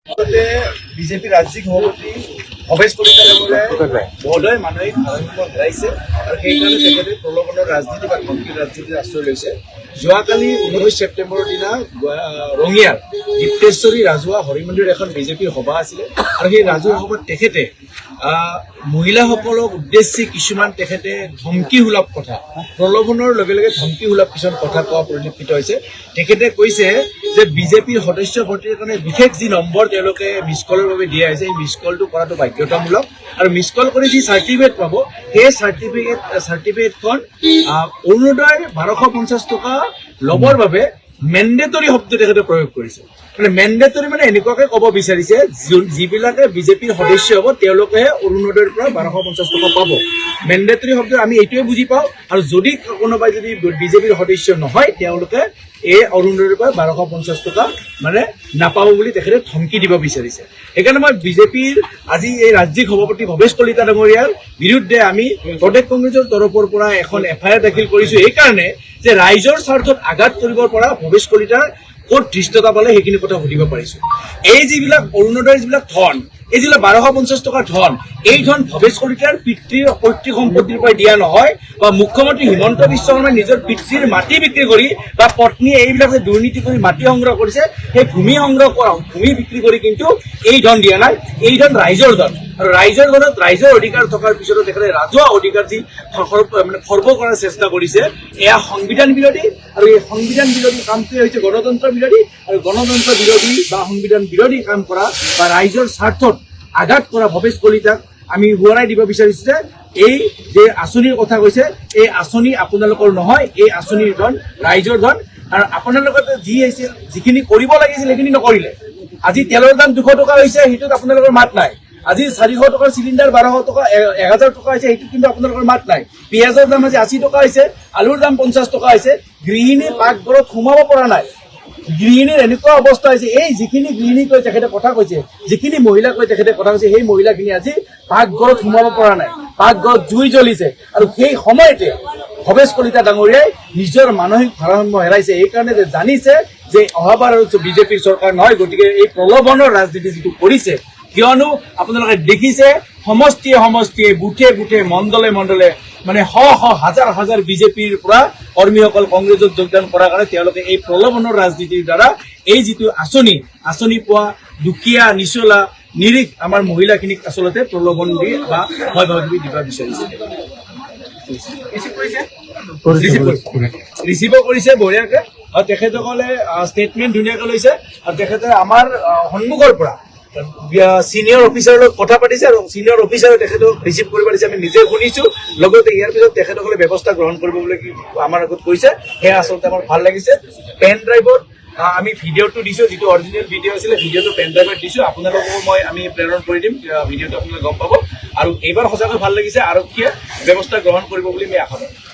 BJP ৰাজ্যিক সভাপতি ভৱেশ কলিতা ডাঙৰীয়াই মহোদয় মানসিক ভাৰসাম্য হেৰাইছে আৰু সেইকাৰণে তেখেতে প্ৰলোভনৰ ৰাজনীতি বা ধমকিৰ ৰাজনীতিৰ আশ্ৰয় লৈছে। যোৱাকালি 19 ছেপ্টেম্বৰৰ দিনা ৰঙিয়াৰ দীপ্তেশ্বৰী ৰাজহুৱা হৰি মন্দিৰত এখন বিজেপিৰ সভা আছিলে আৰু সেই ৰাজহুৱা সভাত তেখেতে মহিলাসকলক উদ্দেশ্যি কিছুমান তেখেতে ধমকি সুলভ কথা, প্ৰলোভনৰ লগে লগে ধমকি সুলভ কিছুমান কথা কোৱা পৰিলক্ষিত হৈছে। তেখেতে কৈছে যে বিজেপিৰ সদস্য ভৰ্তিৰ কাৰণে বিশেষ যি নম্বৰ তেওঁলোকে মিছ কলৰ বাবে দিয়া হৈছে, এই মিছ কলটো কৰাটো বাধ্যতামূলক আৰু মিছ কল কৰি যি চাৰ্টিফিকেট পাব সেই চাৰ্টিফিকেটখন অৰুণোদয় 1250 টকা ল'বৰ বাবে মেণ্ডেটৰী শব্দ তেখেতে প্ৰয়োগ কৰিছে। মানে মেণ্ডেটৰী মানে এনেকুৱাকে ক'ব বিচাৰিছে যিবিলাকে বিজেপিৰ সদস্য হ'ব তেওঁলোকেহে অৰুণোদয়ৰ পৰা 1250 টকা পাব। মেণ্ডেটৰী শব্দ আমি এইটোৱে বুজি পাওঁ আৰু যদি কোনোবাই যদি বিজেপিৰ সদস্য নহয় তেওঁলোকে এই অৰুণোদয়ৰ পৰা 1250 টকা মানে নাপাব বুলি তেখেতে ধমকি দিব বিচাৰিছে। সেইকাৰণে মই বিজেপিৰ আজি এই ৰাজ্যিক সভাপতি ভৱেশ কলিতা ডাঙৰীয়াৰ বিৰুদ্ধে আমি প্ৰদেশ কংগ্ৰেছৰ তৰফৰ পৰা এখন FIR দাখিল কৰিছো এইকাৰণে যে ৰাইজৰ স্বাৰ্থত আঘাত কৰিবৰ পৰা ভৱেশ কলিতাৰ ক'ত ধৃষ্টতা পালে সেইখিনি কথা সুধিব পাৰিছো। এই যিবিলাক অৰুণোদয়ৰ যিবিলাক ধন, এই যিবিলাক 1250 টকাৰ ধন, এই ধন ভৱেশ কলিতাৰ পিতৃৰ পৈতৃক সম্পত্তিৰ পৰা দিয়া নহয় বা মুখ্যমন্ত্ৰী হিমন্ত বিশ্ব শৰ্মাই নিজৰ পিতৃৰ মাটি বিক্ৰী কৰি বা পত্নীয়ে এইবিলাক যে দুৰ্নীতি কৰি মাটি সংগ্ৰহ কৰিছে সেই ভূমি সংগ্ৰহ কৰা ভূমি বিক্ৰী কৰি কিন্তু এই ধন দিয়া নাই। এই ধন ৰাইজৰ ধন আৰু ৰাইজৰ ধনত ৰাইজৰ অধিকাৰ থকাৰ পিছতো তেখেতে ৰাজহুৱা অধিকাৰ যি মানে খৰ্ব কৰাৰ চেষ্টা কৰিছে এয়া সংবিধান বিৰোধী আৰু এই সংবিধান বিৰোধী কামটোৱে হৈছে গণতন্ত্ৰ বিৰোধী আৰু গণতন্ত্ৰ বিৰোধী বা সংবিধান বিৰোধী কাম কৰা বা ৰাইজৰ স্বাৰ্থত আঘাত কৰা ভৱেশ কলিতাক আমি সোঁৱৰাই দিব বিচাৰিছো যে এই যে আঁচনিৰ কথা কৈছে এই আঁচনি আপোনালোকৰ নহয়, এই আঁচনিৰ ধন ৰাইজৰ ধন আৰু আপোনালোকে যিখিনি কৰিব লাগিছিল সেইখিনি নকৰিলে। আজি তেলৰ দাম 200 টকা হৈছে সেইটোত আপোনালোকৰ মাত নাই। আজি 400 টকাৰ চিলিণ্ডাৰ 1200 টকা 1000 টকা হৈছে সেইটোত কিন্তু আপোনালোকৰ মাত নাই। পিঁয়াজৰ দাম আজি 80 টকা হৈছে, আলুৰ দাম 50 টকা হৈছে। গৃহিণী পাকঘৰত সোমাব পৰা নাই। গৃহিণীৰ এনেকুৱা অৱস্থা হৈছে এই যিখিনি গৃহিণীক লৈ তেখেতে কথা কৈছে, যিখিনি মহিলাক লৈ তেখেতে কথা কৈছে সেই মহিলাখিনি আজি পাকঘৰত সোমাব পৰা নাই। পাকঘৰত জুই জ্বলিছে আৰু সেই সময়তে ভৱেশ কলিতা ডাঙৰীয়াই নিজৰ মানসিক ভাৰসাম্য হেৰাইছে। এইকাৰণে যে জানিছে যে অহাবাৰ বিজেপিৰ চৰকাৰ নহয়, গতিকে এই প্ৰলোভনৰ ৰাজনীতি যিটো কৰিছে, কিয়নো আপোনালোকে দেখিছে সমষ্টিয়ে বুথে মণ্ডলে মানে হাজাৰ হাজাৰ বিজেপিৰ পৰা কৰ্মীসকল কংগ্ৰেছত যোগদান কৰাৰ কাৰণে তেওঁলোকে এই প্ৰলোভনৰ ৰাজনীতিৰ দ্বাৰা এই যিটো আঁচনি পোৱা দুখীয়া নিচলা নিৰীহ আমাৰ মহিলাখিনিক আচলতে প্ৰলোভন দি বা ভয় ভাবি দিব বিচাৰিছে। ৰিচিভো কৰিছে বঢ়িয়াকে আৰু তেখেতসকলে ষ্টেটমেণ্ট ধুনীয়াকৈ লৈছে আৰু তেখেতে আমাৰ সন্মুখৰ পৰা চিনিয়ৰ অফিচাৰৰ লগত কথা পাতিছে আৰু চিনিয়ৰ অফিচাৰে তেখেতক ৰিচিভ কৰিব দিছে। আমি নিজে শুনিছো, লগতে ইয়াৰ পিছত তেখেতসকলে ব্যৱস্থা গ্ৰহণ কৰিব বুলি আমাৰ আগত কৈছে। সেয়া আচলতে আমাৰ ভাল লাগিছে। পেন ড্ৰাইভত আমি ভিডিঅ'টো দিছো, যিটো অৰিজিনেল ভিডিঅ' আছিলে ভিডিঅ'টো পেন ড্ৰাইভত দিছো, আপোনালোককো আমি প্ৰেৰণ কৰি দিম, ভিডিঅ'টো আপোনালোকে গম পাব। আৰু এইবাৰ সঁচাকৈ ভাল লাগিছে, আৰক্ষীয়ে ব্যৱস্থা গ্ৰহণ কৰিব বুলি আমি আশা কৰোঁ।